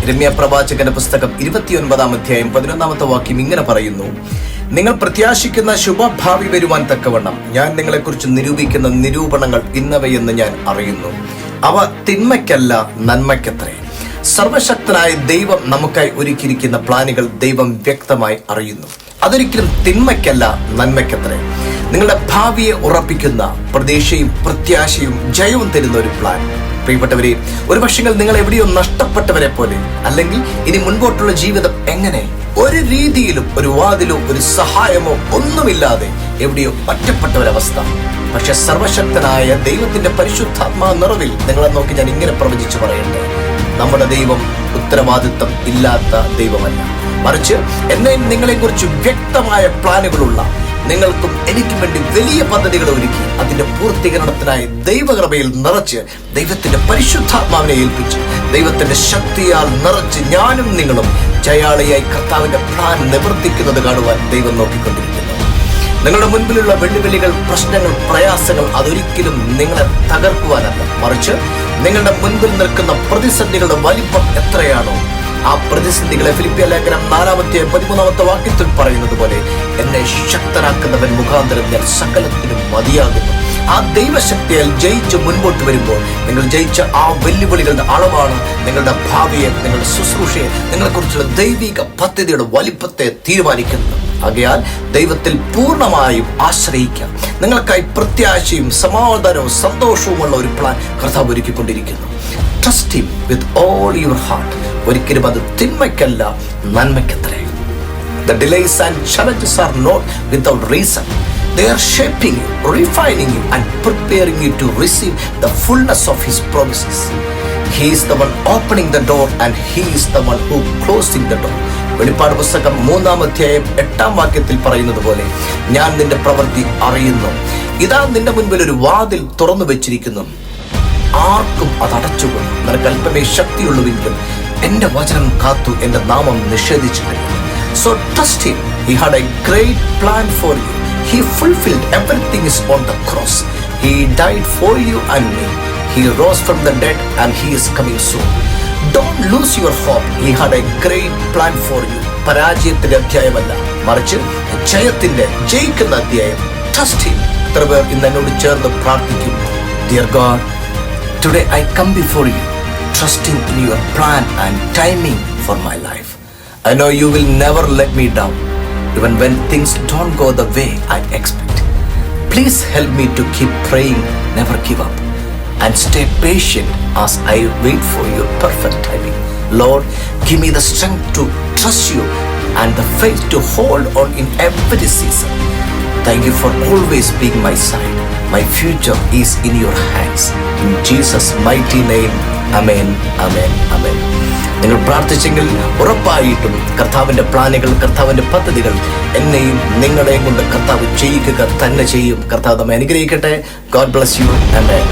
യിരെമ്യാ പ്രവാചകന്റെ പുസ്തകം 29-ാം അധ്യായം 11-ാമത്തെ വാക്യം ഇങ്ങനെ പറയുന്നു: നിങ്ങൾ പ്രത്യാശിക്കുന്ന ശുഭഭാവി വരുവാൻ തക്കവണ്ണം ഞാൻ നിങ്ങളെക്കുറിച്ച് നിരൂപിക്കുന്ന നിരൂപണങ്ങൾ ഇന്നവയെന്ന് ഞാൻ അറിയുന്നു. അവ തിന്മയ്ക്കല്ല, നന്മയ്ക്കത്രേ. സർവശക്തനായ ദൈവം നമുക്കായി ഒരുക്കിയിരിക്കുന്ന പ്ലാനുകൾ ദൈവം വ്യക്തമായി അറിയുന്നു. അതൊരിക്കലും തിന്മയ്ക്കല്ല, നന്മയ്ക്കത്രേ. നിങ്ങളുടെ ഭാവിയെ ഉറപ്പിക്കുന്ന പ്രതീക്ഷയും പ്രത്യാശയും ജയവും തരുന്ന ഒരു പ്ലാൻ. പ്രിയപ്പെട്ടവരെ, ഒരു പക്ഷേ നിങ്ങൾ എവിടെയോ നഷ്ടപ്പെട്ടവരെ പോലെ, അല്ലെങ്കിൽ ഇനി മുൻപോട്ടുള്ള ജീവിതം എങ്ങനെ, ഒരു രീതിയിലും ഒരു വാതിലോ ഒരു സഹായമോ ഒന്നുമില്ലാതെ എവിടെയോ ഒറ്റപ്പെട്ടൊരവസ്ഥ. പക്ഷെ സർവശക്തനായ ദൈവത്തിന്റെ പരിശുദ്ധാത്മാ നിറവിൽ നിങ്ങളെ നോക്കി ഞാൻ ഇങ്ങനെ പ്രവചിച്ചു പറയട്ടെ: നമ്മുടെ ദൈവം ഉത്തരവാദിത്വം ഇല്ലാത്ത ദൈവമല്ല, മറിച്ച് എന്നെയും നിങ്ങളെക്കുറിച്ച് വ്യക്തമായ പ്ലാനുകളുള്ള, നിങ്ങൾക്കും എനിക്കും വേണ്ടി വലിയ പദ്ധതികൾ ഒരുക്കി അതിന്റെ പൂർത്തീകരണത്തിനായി ദൈവകൃപയിൽ നിറച്ച്, ദൈവത്തിന്റെ പരിശുദ്ധാത്മാവിനെ ഏൽപ്പിച്ച്, ദൈവത്തിന്റെ ശക്തിയാൽ നിറച്ച് ഞാനും നിങ്ങളും ജയാളിയായി കർത്താവിന്റെ പ്ലാൻ നിവർത്തിക്കുന്നത് കാണുവാൻ ദൈവം നോക്കിക്കൊണ്ടിരിക്കുന്നു. നിങ്ങളുടെ മുൻപിലുള്ള വെല്ലുവിളികൾ, പ്രശ്നങ്ങൾ, പ്രയാസങ്ങൾ അതൊരിക്കലും നിങ്ങളെ തകർക്കുവാനല്ല, മറിച്ച് നിങ്ങളുടെ മുൻപിൽ നിൽക്കുന്ന പ്രതിസന്ധികളുടെ വലിപ്പം എത്രയാണോ ആ പ്രതിസന്ധികളെ ഫിലിപ്പിയ ലേഖനം 4-13 വാക്യത്തിൽ പറയുന്നത് പോലെ, എന്നെ ശക്തനാക്കുന്നവൻ മുഖാന്തരം ഞാൻ സകലത്തിനും മതിയാകുന്നു. ആ ദൈവശക്തിയാൽ ജയിച്ച് മുൻപോട്ട് വരുമ്പോൾ നിങ്ങൾ ജയിച്ച ആ വെല്ലുവിളികളുടെ അളവാണ് നിങ്ങളുടെ ഭാവിയെ, നിങ്ങളുടെ ശുശ്രൂഷയെ, നിങ്ങളെക്കുറിച്ചുള്ള ദൈവിക പദ്ധതിയുടെ വലിപ്പത്തെ തീരുമാനിക്കുന്നത്. ആകയാൽ ദൈവത്തിൽ പൂർണ്ണമായും ആശ്രയിക്കാം. നിങ്ങൾക്കായി പ്രത്യാശയും സമാധാനവും സന്തോഷവുമുള്ള ഒരു പ്ലാൻ കർത്താവ് ഒരുക്കിക്കൊണ്ടിരിക്കുന്നു. Trust him with all your heart. ഒരിക്കലും അത് തിന്മയ്ക്കല്ല, നന്മയ്ക്കത്രേ. The delays and challenges are not without reason. They are shaping you, refining you and preparing you to receive the fullness of his promises. He is the one opening the door and he is the one who closing the door. വെളിപ്പാട് പുസ്തകം 3-ാം അധ്യായം 8-ാം വാക്യത്തിൽ പറയുന്നത് പോലെ, ഞാൻ നിന്റെ പ്രവൃത്തി അറിയുന്നു. ഇതാ നിന്റെ മുൻപിൽ ഒരു വാതിൽ തുറന്നു വെച്ചിരിക്കുന്നു, ആർക്കും അത് അടച്ചുകൊണ്ട്. നിനക്ക് അല്പമേ ശക്തിയുള്ളൂവെങ്കിലും എന്റെ വചനം കാത്തു, എന്റെ നാമം നിഷേധിച്ചിട്ടില്ല. So trust him. He had a great plan for you. He fulfilled everything is on the cross. He died for you and me. He rose from the dead and he is coming soon. Don't lose your hope. He had a great plan for you. പരാജയത്തിന്റെ അധ്യായമല്ല, മറിച്ച് ജയിക്കുന്ന അധ്യായം. Trust him. എത്ര പേർ ഇന്ന് എന്നോട് ചേർന്ന് പ്രാർത്ഥിക്കും: Dear God, today I come before you, trusting in your plan and timing for my life. I know you will never let me down, even when things don't go the way I expect. Please help me to keep praying, never give up, and stay patient as I wait for your perfect timing. Lord, give me the strength to trust you and the faith to hold on in every season. Thank you for always being my side. My future is in your hands. In Jesus' mighty name, amen, amen, amen. നിങ്ങൾ പ്രാർത്ഥിച്ചെങ്കിൽ ഉറപ്പായിട്ടും കർത്താവിന്റെ പ്ലാനുകൾ, കർത്താവിന്റെ പദ്ധതികൾ എന്നെയും നിങ്ങളെയും കൊണ്ട് കർത്താവ് ചെയ്യിക്കുക തന്നെ ചെയ്യും. കർത്താവ് നമ്മെ അനുഗ്രഹിക്കട്ടെ. God bless you. Amen.